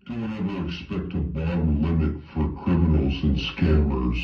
Don't ever expect a bond limit for criminals and scammers.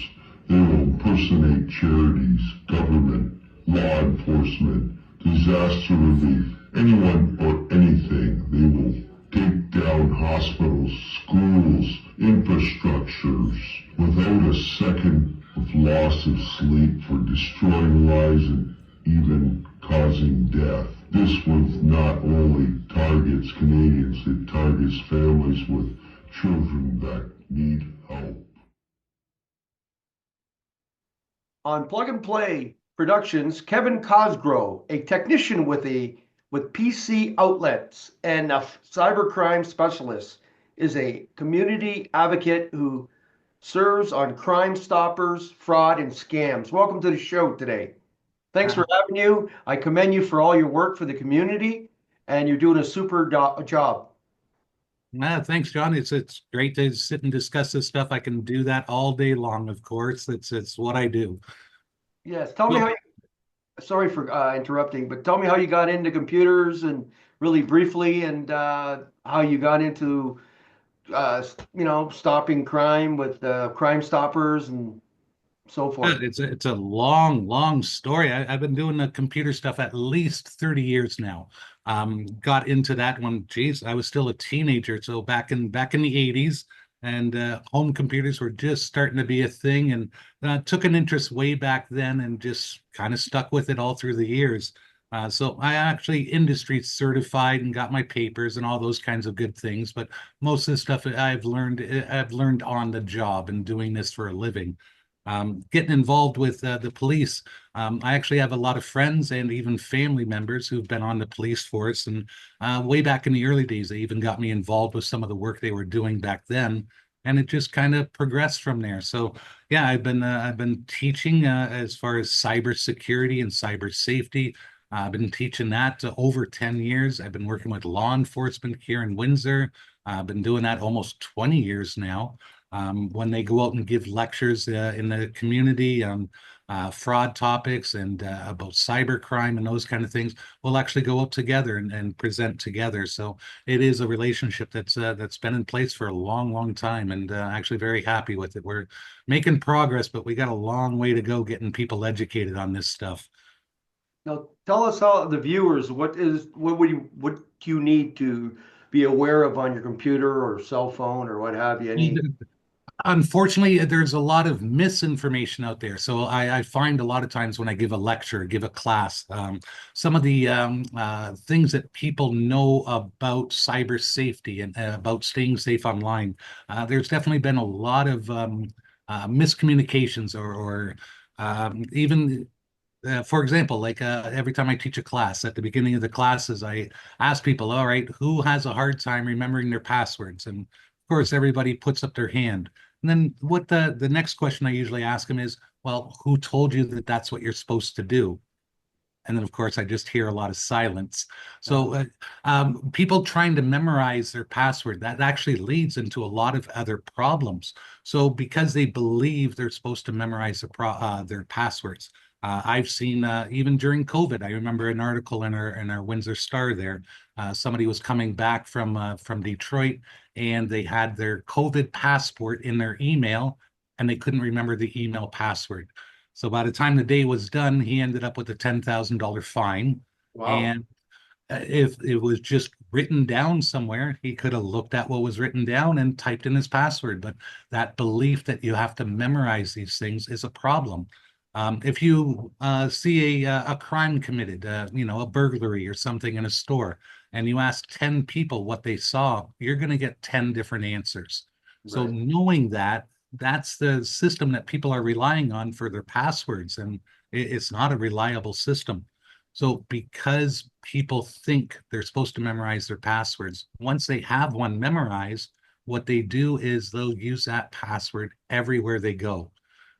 They will impersonate charities, government, law enforcement, disaster relief, anyone or anything. They will take down hospitals, schools, infrastructures without a second of loss of sleep for destroying lives and even causing death. This one not only targets Canadians, it targets families with children that need help. On Plug and Play Productions, Kevin Cosgrove, a technician with PC outlets and a cybercrime specialist, is a community advocate who serves on Crime Stoppers, fraud, and scams. Welcome to the show today. Thanks for having you. I commend you for all your work for the community, and you're doing a super job. Thanks, John. It's great to sit and discuss this stuff. I can do that all day long, of course. It's what I do. Yes, tell me Well, how you, sorry for interrupting, but tell me how you got into computers and really briefly, and how you got into stopping crime with Crime Stoppers and so forth. it's a long, long story. I've been doing the computer stuff at least 30 years now. Got into that when, geez, I was still a teenager. So back in the 80s, and home computers were just starting to be a thing, and took an interest way back then, and just kind of stuck with it all through the years. So I actually industry certified and got my papers and all those kinds of good things. But most of the stuff I've learned on the job and doing this for a living. Getting involved with the police. I actually have a lot of friends and even family members who've been on the police force. And way back in the early days, they even got me involved with some of the work they were doing back then. And it just kind of progressed from there. So yeah, I've been teaching as far as cybersecurity and cyber safety. I've been teaching that over 10 years. I've been working with law enforcement here in Windsor. I've been doing that almost 20 years now. When they go out and give lectures in the community on fraud topics and about cybercrime and those kind of things, we'll actually go up together and present together. So it is a relationship that's been in place for a long, long time, and actually very happy with it. We're making progress, but we got a long way to go getting people educated on this stuff. Now, tell us how the viewers, what do you need to be aware of on your computer or cell phone or what have you? Any Unfortunately, there's a lot of misinformation out there. So I find a lot of times when I give a lecture, give a class, some of the things that people know about cyber safety and about staying safe online, there's definitely been a lot of miscommunications or even for example, like every time I teach a class, at the beginning of the classes, I ask people, all right, who has a hard time remembering their passwords? And of course, everybody puts up their hand. And then what the next question I usually ask them is, well, who told you that that's what you're supposed to do? And then, of course, I just hear a lot of silence. So, people trying to memorize their password, that actually leads into a lot of other problems. So, because they believe they're supposed to memorize their passwords, I've seen even during COVID. I remember an article in our Windsor Star there. Somebody was coming back from Detroit, and they had their COVID passport in their email, and they couldn't remember the email password. So by the time the day was done, he ended up with a $10,000 fine. wow. And if it was just written down somewhere, he could have looked at what was written down and typed in his password. But that belief that you have to memorize these things is a problem. If you see a crime committed, a burglary or something in a store, and you ask 10 people what they saw, you're going to get 10 different answers. So Right. knowing that, that's the system that people are relying on for their passwords, and it's not a reliable system. So because people think they're supposed to memorize their passwords, once they have one memorized, what they do is they'll use that password everywhere they go.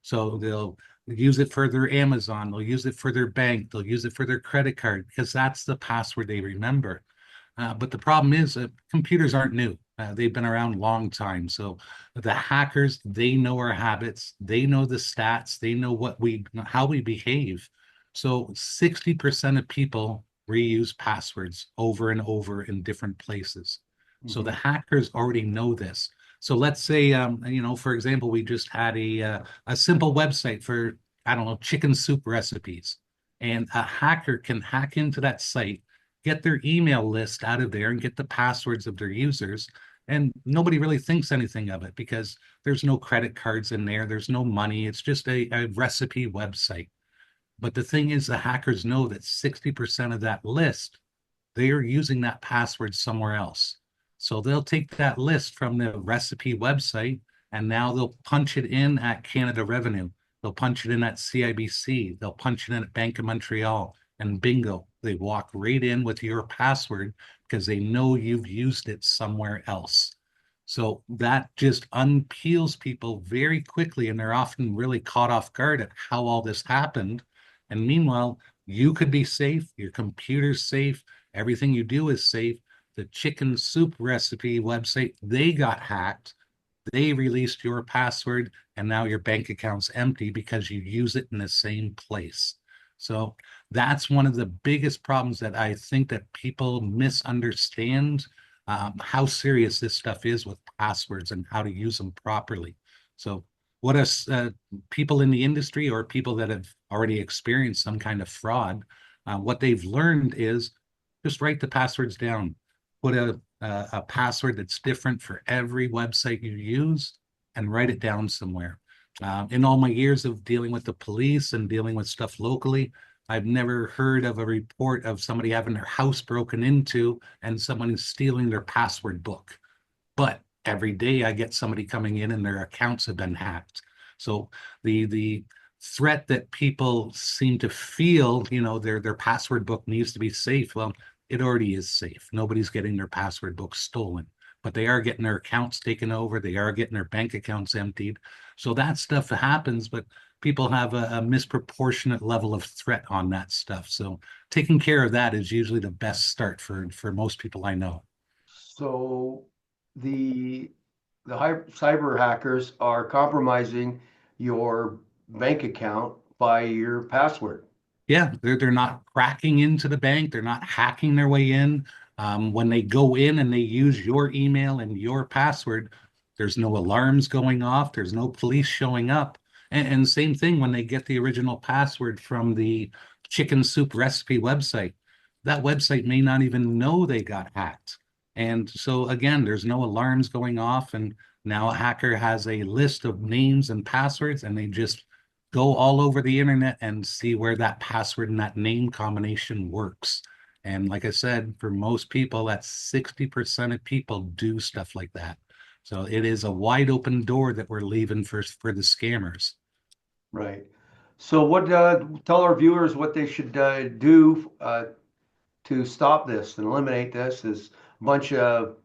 So they'll use it for their Amazon, they'll use it for their bank, they'll use it for their credit card because that's the password they remember. But the problem is computers aren't new. They've been around a long time. So the hackers, they know our habits, they know the stats, they know how we behave. So 60% of people reuse passwords over and over in different places. So the Mhm. hackers already know this. So let's say, for example, we just had a simple website for, I don't know, chicken soup recipes, and a hacker can hack into that site, get their email list out of there, and get the passwords of their users. And nobody really thinks anything of it because there's no credit cards in there, there's no money. It's just a recipe website. But the thing is, the hackers know that 60% of that list, they are using that password somewhere else. So they'll take that list from the recipe website and now they'll punch it in at Canada Revenue. They'll punch it in at CIBC. They'll punch it in at Bank of Montreal. And bingo, they walk right in with your password because they know you've used it somewhere else. So that just unpeels people very quickly, and they're often really caught off guard at how all this happened. And meanwhile, you could be safe, your computer's safe, everything you do is safe. The chicken soup recipe website, they got hacked. They released your password, and now your bank account's empty because you use it in the same place. So that's one of the biggest problems that I think that people misunderstand how serious this stuff is with passwords and how to use them properly. So what us people in the industry or people that have already experienced some kind of fraud, what they've learned is just write the passwords down. Put a password that's different for every website you use and write it down somewhere. In all my years of dealing with the police and dealing with stuff locally, I've never heard of a report of somebody having their house broken into and someone stealing their password book. But every day I get somebody coming in and their accounts have been hacked. So the threat that people seem to feel, their password book needs to be safe. Well, it already is safe. Nobody's getting their password book stolen, but they are getting their accounts taken over. They are getting their bank accounts emptied. So that stuff happens, but people have a misproportionate level of threat on that stuff. So taking care of that is usually the best start for most people I know. So the cyber hackers are compromising your bank account by your password. Yeah, they're not cracking into the bank. They're not hacking their way in. When they go in and they use your email and your password, there's no alarms going off. There's no police showing up. And same thing when they get the original password from the chicken soup recipe website. That website may not even know they got hacked. And so again, there's no alarms going off. And now a hacker has a list of names and passwords, and they just go all over the internet and see where that password and that name combination works. And like I said, for most people, that's 60% of people do stuff like that. So it is a wide open door that we're leaving for the scammers. Right. So what, tell our viewers what they should do to stop this and eliminate this? Is a bunch of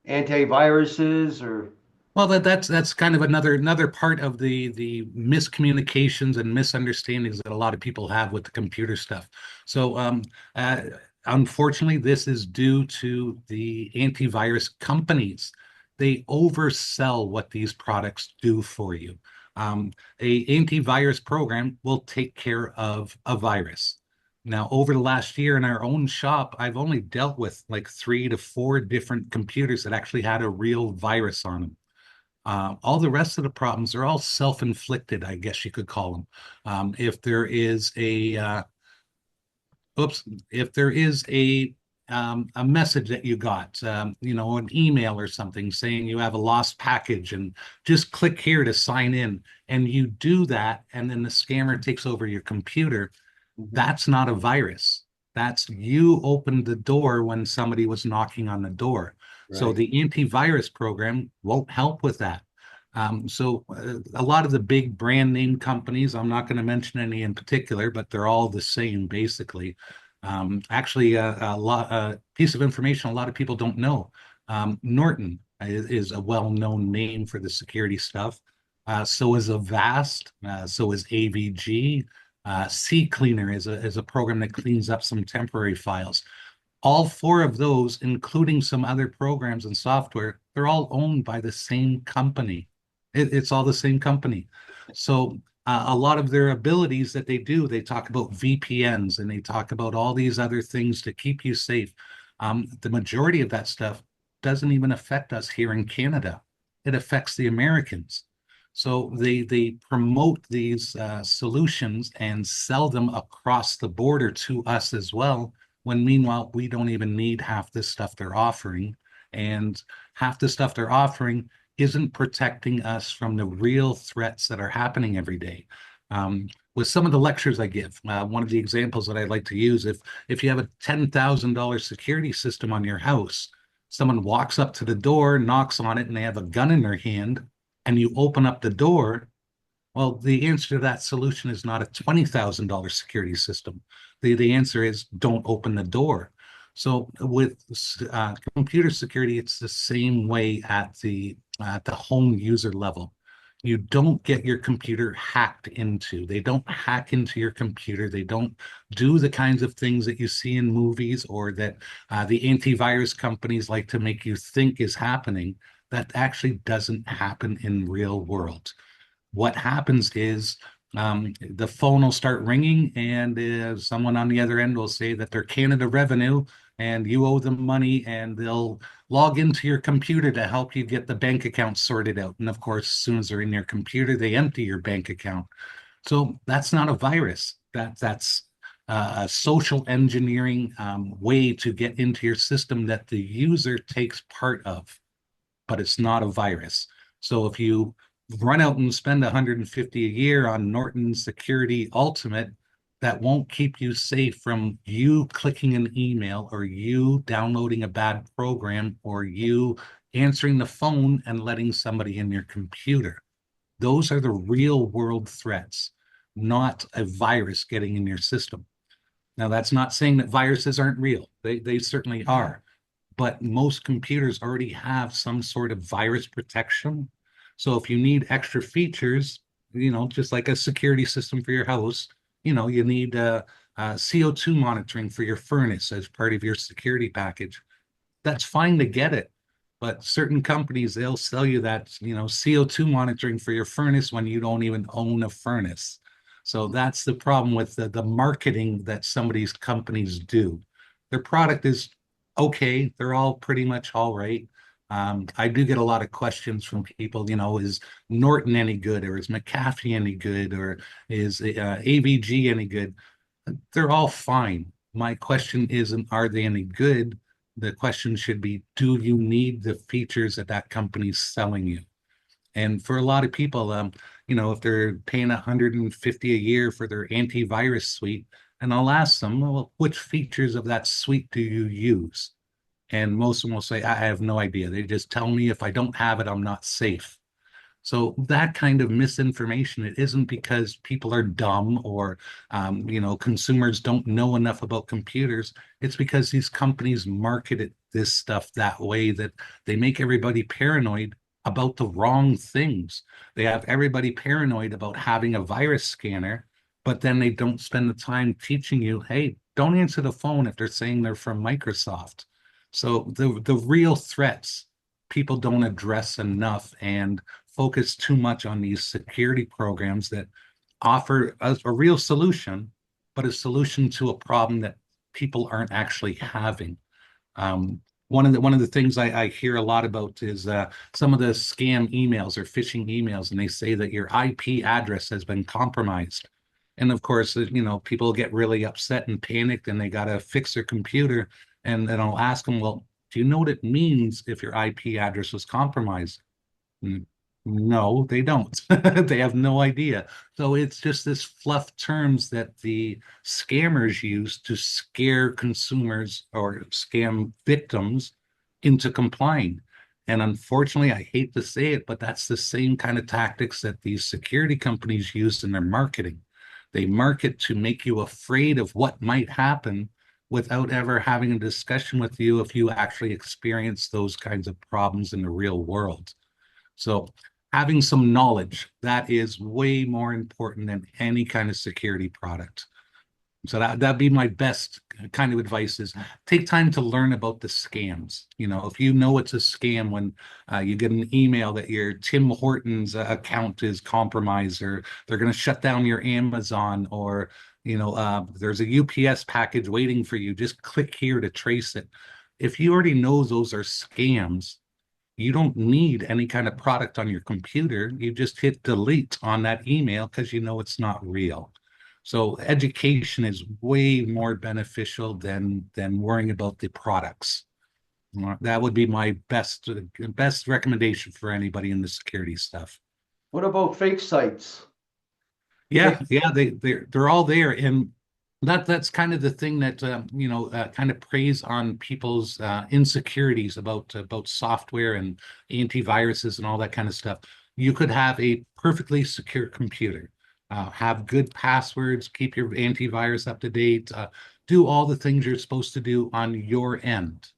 antiviruses or Well, that's kind of another part of the miscommunications and misunderstandings that a lot of people have with the computer stuff. So, uh, unfortunately, this is due to the antivirus companies. They oversell what these products do for you. A antivirus program will take care of a virus. Now, over the last year in our own shop, I've only dealt with like 3 to 4 different computers that actually had a real virus on them. All the rest of the problems are all self-inflicted, I guess you could call them. If there is oops, if there is a message that you got, an email or something saying you have a lost package and just click here to sign in, and you do that, and then the scammer takes over your computer, Mhm. that's not a virus. That's you opened the door when somebody was knocking on the door. So Right. the antivirus program won't help with that. A lot of the big brand name companies, I'm not going to mention any in particular, but they're all the same basically. Actually, a piece of information a lot of people don't know. Norton is a well-known name for the security stuff. So is Avast. So is AVG. CCleaner is a program that cleans up some temporary files. All 4 of those, including some other programs and software, they're all owned by the same company. It's all the same company. So a lot of their abilities that they do, they talk about VPNs and they talk about all these other things to keep you safe. The majority of that stuff doesn't even affect us here in Canada. It affects the Americans. So they promote these solutions and sell them across the border to us as well, when meanwhile we don't even need half this stuff they're offering. And half the stuff they're offering isn't protecting us from the real threats that are happening every day. With some of the lectures I give, one of the examples that I like to use, if you have a $10,000 security system on your house, someone walks up to the door, knocks on it, and they have a gun in their hand, and you open up the door, well, the answer to that solution is not a $20,000 security system. The answer is don't open the door. So with computer security, it's the same way at the home user level. You don't get your computer hacked into. They don't hack into your computer. They don't do the kinds of things that you see in movies or that the antivirus companies like to make you think is happening. That actually doesn't happen in real world. What happens is the phone will start ringing, and someone on the other end will say that they're Canada Revenue and you owe them money, and they'll log into your computer to help you get the bank account sorted out. And of course, as soon as they're in your computer, they empty your bank account. So that's not a virus. That's a social engineering way to get into your system that the user takes part of, but it's not a virus. So if you run out and spend 150 a year on Norton Security Ultimate, that won't keep you safe from you clicking an email or you downloading a bad program or you answering the phone and letting somebody in your computer. Those are the real world threats, not a virus getting in your system. Now, that's not saying that viruses aren't real. They certainly are, but most computers already have some sort of virus protection. So if you need extra features, just like a security system for your house, you need CO2 monitoring for your furnace as part of your security package. That's fine to get it. But certain companies, they'll sell you that, CO2 monitoring for your furnace when you don't even own a furnace. So that's the problem with the marketing that some of these companies do. Their product is okay. They're all pretty much all right. I do get a lot of questions from people, is Norton any good, or is McAfee any good, or is AVG any good? They're all fine. My question isn't, are they any good? The question should be, do you need the features that that company's selling you? And for a lot of people, if they're paying 150 a year for their antivirus suite, and I'll ask them, well, which features of that suite do you use? And most of them will say, I have no idea. They just tell me if I don't have it, I'm not safe. So that kind of misinformation, it isn't because people are dumb or, consumers don't know enough about computers. It's because these companies marketed this stuff that way that they make everybody paranoid about the wrong things. They have everybody paranoid about having a virus scanner, but then they don't spend the time teaching you, hey, don't answer the phone if they're saying they're from Microsoft. So the real threats people don't address enough and focus too much on these security programs that offer a real solution, but a solution to a problem that people aren't actually having. One of the things I hear a lot about is some of the scam emails or phishing emails, and they say that your IP address has been compromised. And of course, people get really upset and panicked, and they got to fix their computer. And then I'll ask them, well, do you know what it means if your IP address was compromised? No, they don't. They have no idea. So it's just this fluff terms that the scammers use to scare consumers or scam victims into complying. And unfortunately, I hate to say it, but that's the same kind of tactics that these security companies use in their marketing. They market to make you afraid of what might happen without ever having a discussion with you if you actually experience those kinds of problems in the real world. So having some knowledge, that is way more important than any kind of security product. So that'd be my best kind of advice is take time to learn about the scams. If you know it's a scam when you get an email that your Tim Hortons account is compromised, or they're going to shut down your Amazon, or there's a UPS package waiting for you, just click here to trace it. if you already know those are scams, you don't need any kind of product on your computer. You just hit delete on that email because you know it's not real. So education is way more beneficial than worrying about the products. That would be my best recommendation for anybody in the security stuff. What about fake sites? Yeah, Fake, yeah, they're all there, and that's kind of the thing that kind of preys on people's insecurities about software and antiviruses and all that kind of stuff. You could have a perfectly secure computer, have good passwords, keep your antivirus up to date, do all the things you're supposed to do on your end.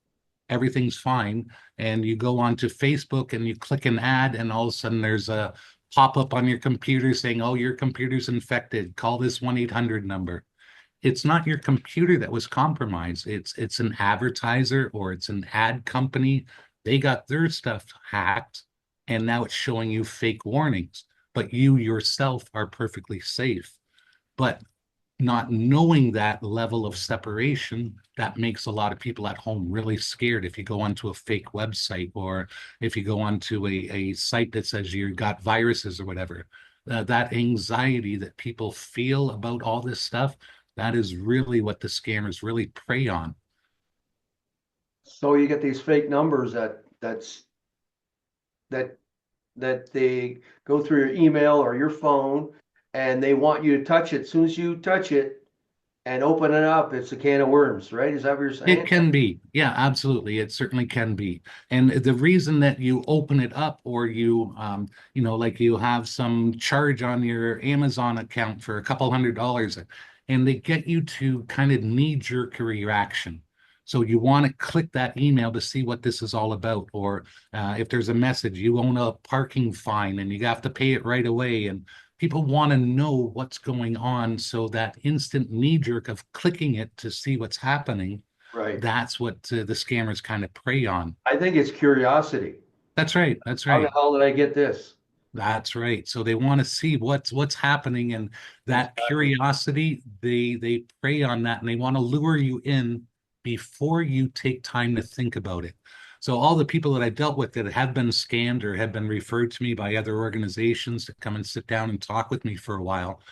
Everything's fine, and you go onto Facebook and you click an ad, and all of a sudden there's a pop up on your computer saying, "Oh, your computer's infected. Call this 1-800 number." It's not your computer that was compromised. It's an advertiser or it's an ad company. They got their stuff hacked, and now it's showing you fake warnings. But you yourself are perfectly safe. But not knowing that level of separation, that makes a lot of people at home really scared. If you go onto a fake website or if you go onto a site that says you got viruses or whatever, that anxiety that people feel about all this stuff, that is really what the scammers really prey on. so you get these fake numbers that that they go through your email or your phone, and they want you to touch it. As soon as you touch it and open it up, it's a can of worms, right? Is that what you're It saying? can be. Yeah, absolutely. It certainly can be. And the reason that you open it up or like you have some charge on your Amazon account for a couple $100 and they get you to kind of knee-jerk reaction. So you want to click that email to see what this is all about. Or if there's a message, you own a parking fine and you have to pay it right away. And people want to know what's going on. So that instant knee-jerk of clicking it to see what's happening, Right. that's what the scammers kind of prey on. I think it's curiosity. That's right. That's How the right. hell did I get this? That's right. So they want to see what's happening, and that Exactly. curiosity, they prey on that, and they want to lure you in before you take time to think about it. So all the people that I dealt with that have been scammed or have been referred to me by other organizations to come and sit down and talk with me for a while,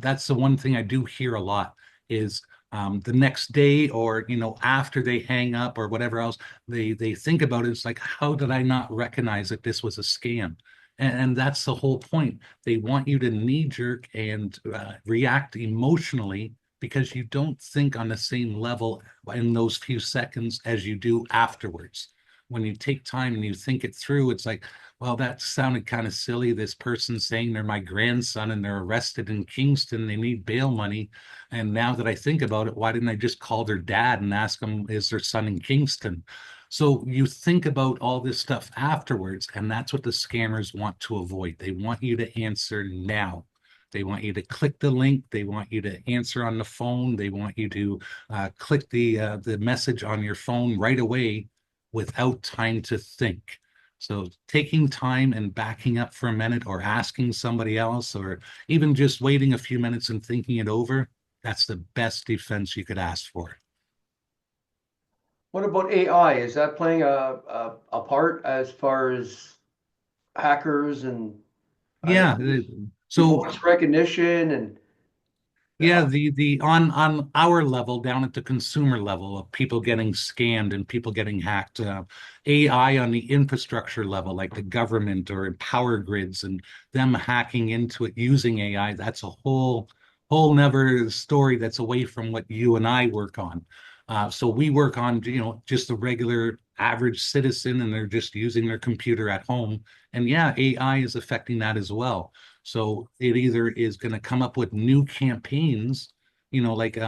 that's the one thing I do hear a lot is the next day or after they hang up or whatever else, they think about it. It's like, how did I not recognize that this was a scam? And that's the whole point. They want you to knee jerk and react emotionally because you don't think on the same level in those few seconds as you do afterwards. When you take time and you think it through, it's like, well, that sounded kind of silly. This person saying they're my grandson and they're arrested in Kingston, they need bail money. And now that I think about it, why didn't I just call their dad and ask him, is their son in Kingston? So you think about all this stuff afterwards, and that's what the scammers want to avoid. They want you to answer now. They want you to click the link. They want you to answer on the phone. They want you to click the message on your phone right away without time to think. So taking time and backing up for a minute or asking somebody else or even just waiting a few minutes and thinking it over, that's the best defense you could ask for. What about AI? Is that playing a part as far as hackers and Yeah. So voice recognition and yeah, the on our level, down at the consumer level of people getting scammed and people getting hacked, AI on the infrastructure level, like the government or power grids and them hacking into it using AI, that's a whole never story that's away from what you and I work on. So we work on, just the regular average citizen and they're just using their computer at home. And yeah, AI is affecting that as well. So it either is going to come up with new campaigns, like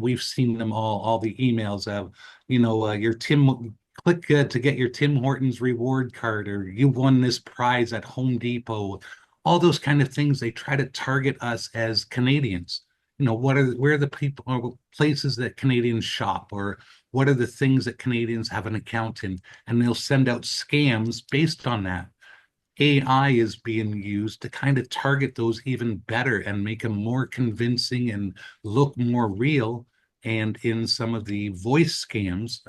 we've seen them all the emails of, your Tim click to get your Tim Hortons reward card or you won this prize at Home Depot. All those kind of things they try to target us as Canadians. Where are the people or places that Canadians shop or what are the things that Canadians have an account in? And they'll send out scams based on that. AI is being used to kind of target those even better and make them more convincing and look more real. And in some of the voice scams,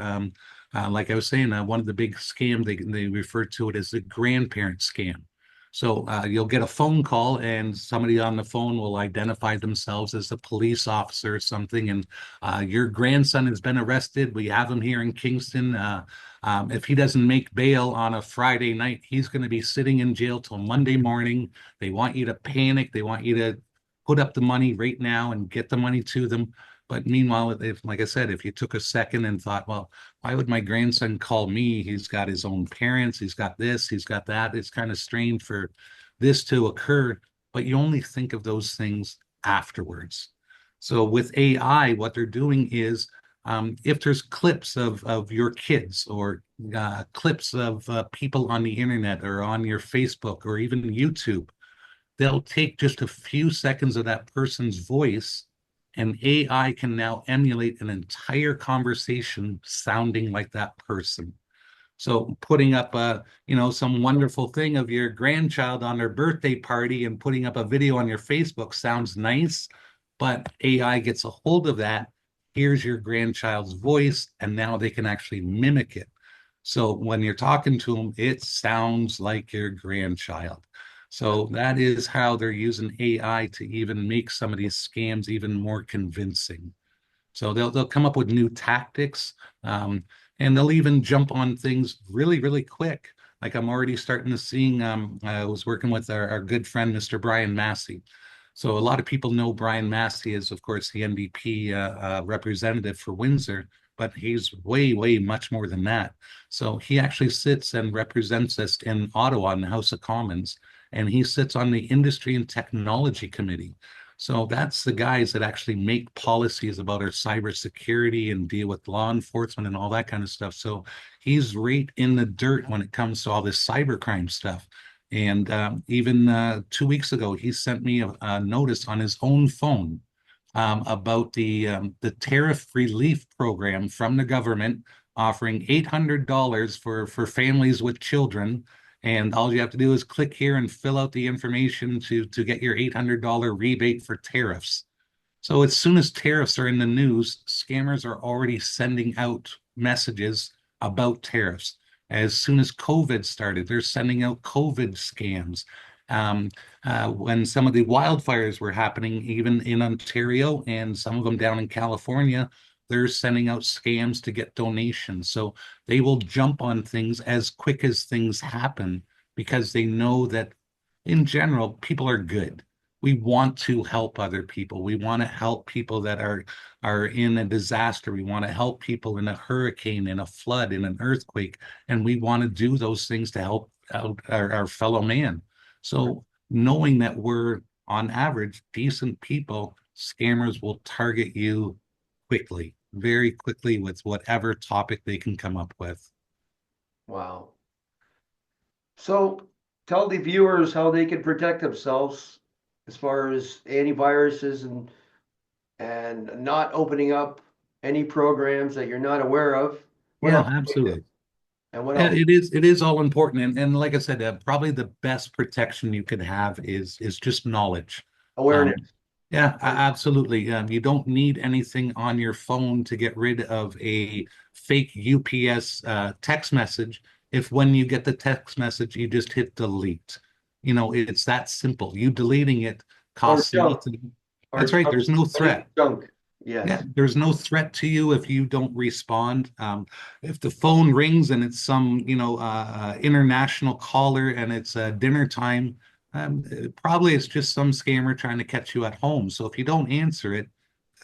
Like I was saying, one of the big scams they refer to it as the grandparent scam. So you'll get a phone call, and somebody on the phone will identify themselves as a police officer or something, and your grandson has been arrested. We have him here in Kingston. If he doesn't make bail on a Friday night, he's going to be sitting in jail till Monday morning. They want you to panic. They want you to put up the money right now and get the money to them. But meanwhile, if, like I said, if you took a second and thought, well, why would my grandson call me? He's got his own parents, he's got this, he's got that. It's kind of strange for this to occur, but you only think of those things afterwards. So with AI, what they're doing is if there's clips of your kids or clips of people on the internet or on your Facebook or even YouTube, they'll take just a few seconds of that person's voice, and AI can now emulate an entire conversation sounding like that person. So putting up some wonderful thing of your grandchild on their birthday party and putting up a video on your Facebook sounds nice, but AI gets a hold of that. Here's your grandchild's voice, and now they can actually mimic it. So when you're talking to them, it sounds like your grandchild. So that is how they're using AI to even make some of these scams even more convincing. So they'll come up with new tactics, and they'll even jump on things really, really quick. Like I'm already starting to seeing. I was working with our good friend Mr. Brian Massey. So a lot of people know Brian Massey is, of course, the NDP representative for Windsor, but he's way, way much more than that. So he actually sits and represents us in Ottawa in the House of Commons, and he sits on the Industry and Technology Committee. So that's the guys that actually make policies about our cybersecurity and deal with law enforcement and all that kind of stuff. So he's right in the dirt when it comes to all this cybercrime stuff. And even 2 weeks ago, he sent me a notice on his own phone about the tariff relief program from the government offering $800 for families with children. And all you have to do is click here and fill out the information to get your $800 rebate for tariffs. So as soon as tariffs are in the news, scammers are already sending out messages about tariffs. As soon as COVID started, they're sending out COVID scams. Um, when some of the wildfires were happening, even in Ontario and some of them down in California, they're sending out scams to get donations. So they will jump on things as quick as things happen because they know that in general, people are good. We want to help other people. We want to help people that are in a disaster. We want to help people in a hurricane, in a flood, in an earthquake, and we want to do those things to help out our fellow man. So knowing that we're on average decent people, scammers will target you quickly, very quickly with whatever topic they can come up with. Wow. So tell the viewers how they can protect themselves as far as antiviruses and not opening up any programs that you're not aware of. What Yeah, else? absolutely. And what Yeah, else? it is all important, and like I said, probably the best protection you could have is just knowledge. Um, Awareness. yeah, absolutely. You don't need anything on your phone to get rid of a fake UPS text message. If when you get the text message, you just hit delete. It's that simple. You deleting it Or costs junk. nothing. Or That's right. junk. There's no Delete threat. junk. Yeah, Yes. there's no threat to you if you don't respond. If the phone rings and it's some, international caller and it's dinner time, probably it's just some scammer trying to catch you at home. So if you don't answer it,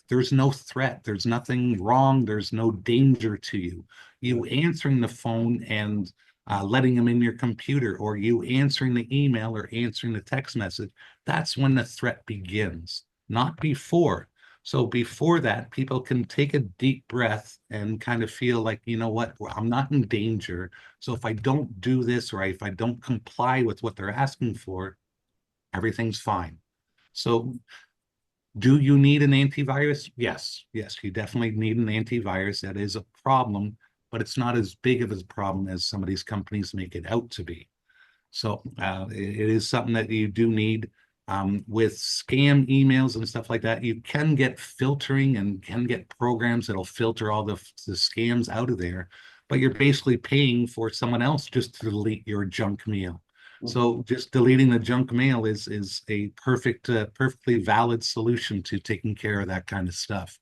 there's no threat. There's nothing wrong. There's no danger to you. Yeah. You answering the phone and letting them in your computer, or you answering the email or answering the text message, that's when the threat begins, not before. So before that, people can take a deep breath and kind of feel like, you know what, well, I'm not in danger. So if I don't do this or if I don't comply with what they're asking for, everything's fine. So do you need an antivirus? Yes, yes, you definitely need an antivirus. That is a problem, but it's not as big of a problem as some of these companies make it out to be. So it is something that you do need. With scam emails and stuff like that, you can get filtering and can get programs that'll filter all the scams out of there. but you're basically paying for someone else just to delete your junk mail. So just deleting the junk mail is a perfectly valid solution to taking care of that kind of stuff.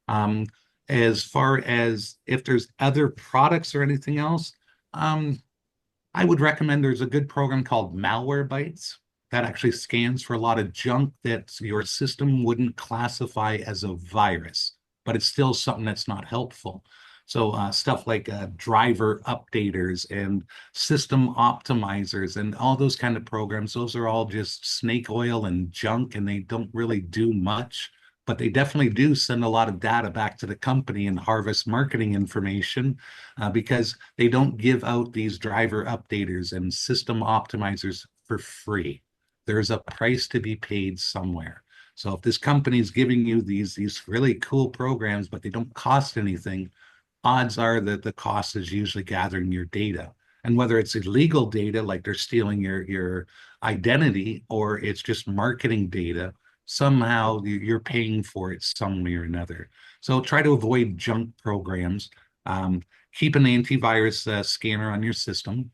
Um, as far as if there's other products or anything else, I would recommend there's a good program called Malwarebytes that actually scans for a lot of junk that your system wouldn't classify as a virus, but it's still something that's not helpful. So stuff like driver updaters and system optimizers and all those kind of programs, those are all just snake oil and junk, and they don't really do much, but they definitely do send a lot of data back to the company and harvest marketing information because they don't give out these driver updaters and system optimizers for free. There's a price to be paid somewhere. So if this company is giving you these really cool programs, but they don't cost anything, odds are that the cost is usually gathering your data. And whether it's illegal data, like they're stealing your identity, or it's just marketing data, somehow you're paying for it some way or another. So try to avoid junk programs. Keep an antivirus scanner on your system.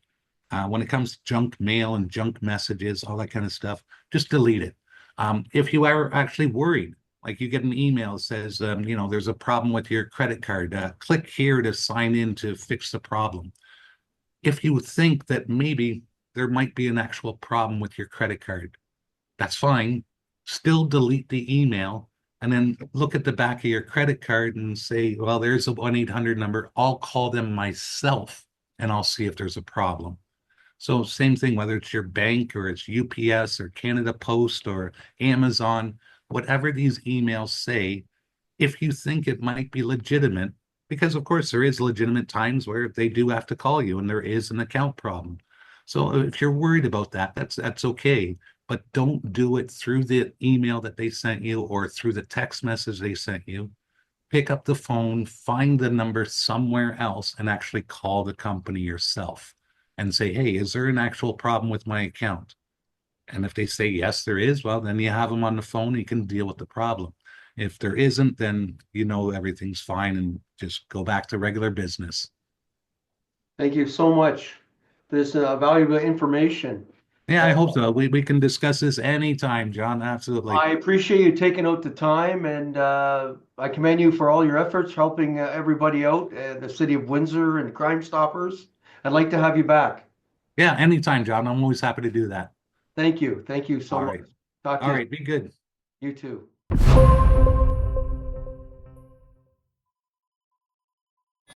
When it comes to junk mail and junk messages, all that kind of stuff, just delete it. If you are actually worried, like you get an email that says, there's a problem with your credit card, click here to sign in to fix the problem. If you think that maybe there might be an actual problem with your credit card, that's fine. Still delete the email and then look at the back of your credit card and say, well, there's a 1-800 number. I'll call them myself and I'll see if there's a problem. So same thing, whether it's your bank or it's UPS or Canada Post or Amazon, whatever these emails say, if you think it might be legitimate, because of course there is legitimate times where they do have to call you and there is an account problem. So if you're worried about that, that's okay, but don't do it through the email that they sent you or through the text message they sent you. Pick up the phone, find the number somewhere else, and actually call the company yourself and say, hey, is there an actual problem with my account? And if they say, yes, there is, well, then you have them on the phone, you can deal with the problem. If there isn't, then you know everything's fine and just go back to regular business. Thank you so much for this valuable information. Yeah, I hope so. We can discuss this anytime, John. Absolutely. I appreciate you taking out the time, and I commend you for all your efforts helping everybody out, the city of Windsor and Crime Stoppers. I'd like to have you back. Yeah, anytime, John. I'm always happy to do that. Thank you. Thank you so All much. right. Talk to All you. right. Be good. You too.